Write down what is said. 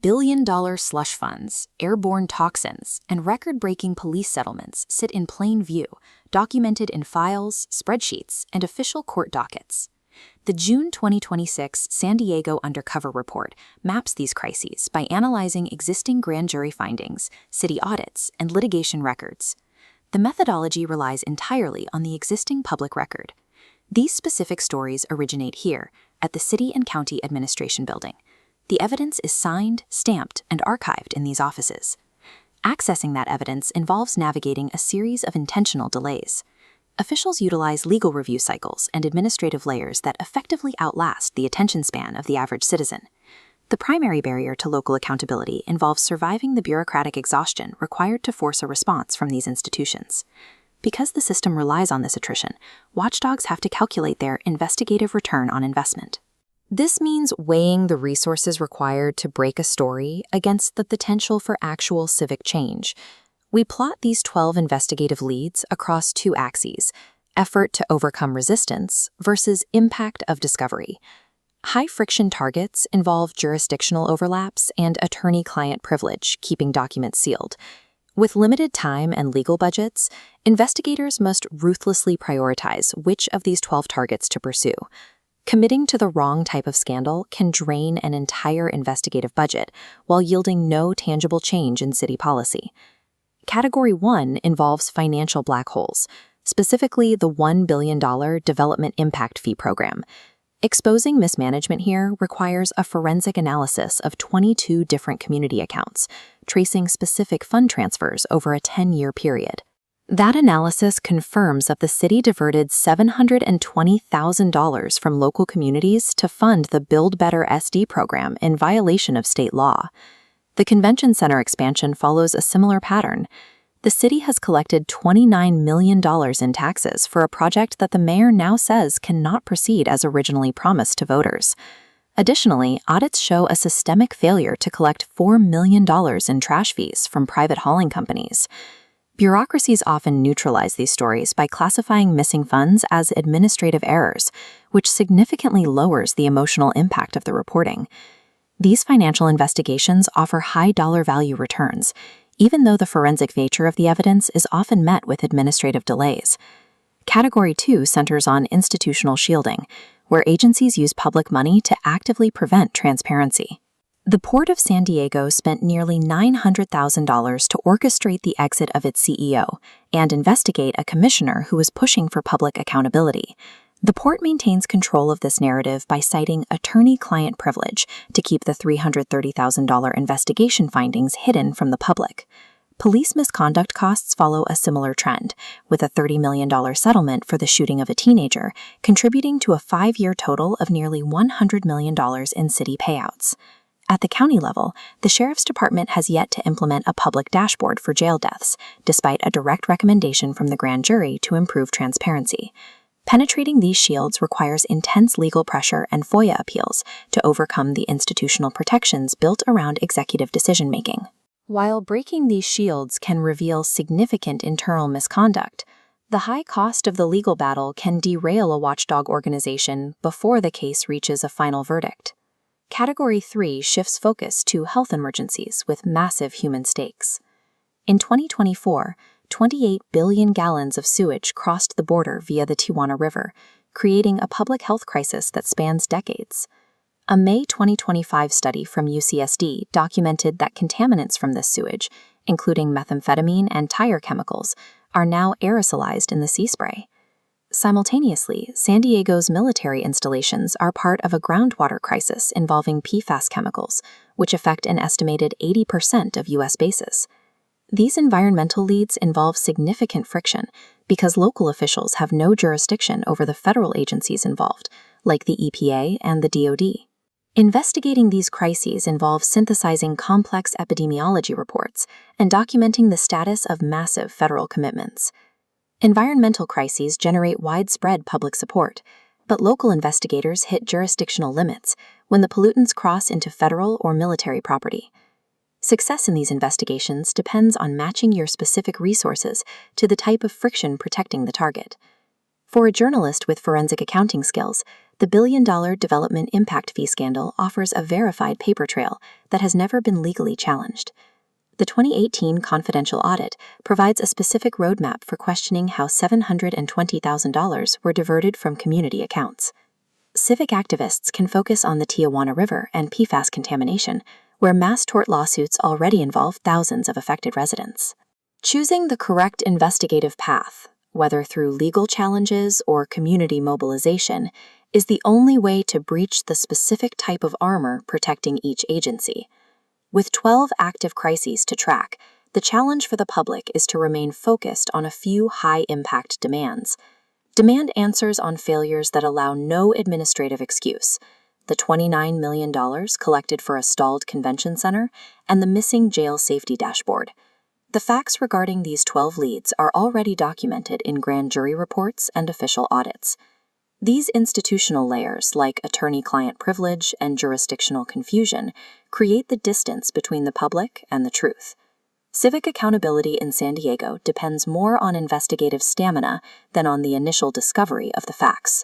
billion-dollar slush funds, airborne toxins, and record-breaking police settlements sit in plain view, documented in files, spreadsheets, and official court dockets. The June 2026 San Diego Undercover report maps these crises by analyzing existing grand jury findings, city audits, and litigation records. The methodology relies entirely on the existing public record. These specific stories originate here, at the City and County Administration Building. The evidence is signed, stamped, and archived in these offices. Accessing that evidence involves navigating a series of intentional delays. Officials utilize legal review cycles and administrative layers that effectively outlast the attention span of the average citizen. The primary barrier to local accountability involves surviving the bureaucratic exhaustion required to force a response from these institutions. Because the system relies on this attrition, watchdogs have to calculate their investigative return on investment. This means weighing the resources required to break a story against the potential for actual civic change. We plot these 12 investigative leads across two axes: effort to overcome resistance versus impact of discovery. High-friction targets involve jurisdictional overlaps and attorney-client privilege, keeping documents sealed. With limited time and legal budgets, investigators must ruthlessly prioritize which of these 12 targets to pursue. Committing to the wrong type of scandal can drain an entire investigative budget while yielding no tangible change in city policy. Category 1 involves financial black holes, specifically the $1 billion Development Impact Fee program. Exposing mismanagement here requires a forensic analysis of 22 different community accounts, tracing specific fund transfers over a 10-year period. That analysis confirms that the city diverted $720,000 from local communities to fund the Build Better SD program in violation of state law. The convention center expansion follows a similar pattern. The city has collected $29 million in taxes for a project that the mayor now says cannot proceed as originally promised to voters. Additionally, audits show a systemic failure to collect $4 million in trash fees from private hauling companies. Bureaucracies often neutralize these stories by classifying missing funds as administrative errors, which significantly lowers the emotional impact of the reporting. These financial investigations offer high dollar value returns, even though the forensic nature of the evidence is often met with administrative delays. Category 2 centers on institutional shielding, where agencies use public money to actively prevent transparency. The Port of San Diego spent nearly $900,000 to orchestrate the exit of its CEO and investigate a commissioner who was pushing for public accountability. The port maintains control of this narrative by citing attorney-client privilege to keep the $330,000 investigation findings hidden from the public. Police misconduct costs follow a similar trend, with a $30 million settlement for the shooting of a teenager, contributing to a 5-year total of nearly $100 million in city payouts. At the county level, the Sheriff's Department has yet to implement a public dashboard for jail deaths, despite a direct recommendation from the grand jury to improve transparency. Penetrating these shields requires intense legal pressure and FOIA appeals to overcome the institutional protections built around executive decision-making. While breaking these shields can reveal significant internal misconduct, the high cost of the legal battle can derail a watchdog organization before the case reaches a final verdict. Category 3 shifts focus to health emergencies with massive human stakes. In 2024, 28 billion gallons of sewage crossed the border via the Tijuana River, creating a public health crisis that spans decades. A May 2025 study from UCSD documented that contaminants from this sewage, including methamphetamine and tire chemicals, are now aerosolized in the sea spray. Simultaneously, San Diego's military installations are part of a groundwater crisis involving PFAS chemicals, which affect an estimated 80% of U.S. bases. These environmental leads involve significant friction because local officials have no jurisdiction over the federal agencies involved, like the EPA and the DoD. Investigating these crises involves synthesizing complex epidemiology reports and documenting the status of massive federal commitments. Environmental crises generate widespread public support, but local investigators hit jurisdictional limits when the pollutants cross into federal or military property. Success in these investigations depends on matching your specific resources to the type of friction protecting the target. For a journalist with forensic accounting skills, the billion-dollar development impact fee scandal offers a verified paper trail that has never been legally challenged. The 2018 confidential audit provides a specific roadmap for questioning how $720,000 were diverted from community accounts. Civic activists can focus on the Tijuana River and PFAS contamination, where mass tort lawsuits already involve thousands of affected residents. Choosing the correct investigative path, whether through legal challenges or community mobilization, is the only way to breach the specific type of armor protecting each agency. With 12 active crises to track, the challenge for the public is to remain focused on a few high-impact demands. Demand answers on failures that allow no administrative excuse: the $29 million collected for a stalled convention center and the missing jail safety dashboard. The facts regarding these 12 leads are already documented in grand jury reports and official audits. These institutional layers, like attorney-client privilege and jurisdictional confusion, create the distance between the public and the truth. Civic accountability in San Diego depends more on investigative stamina than on the initial discovery of the facts.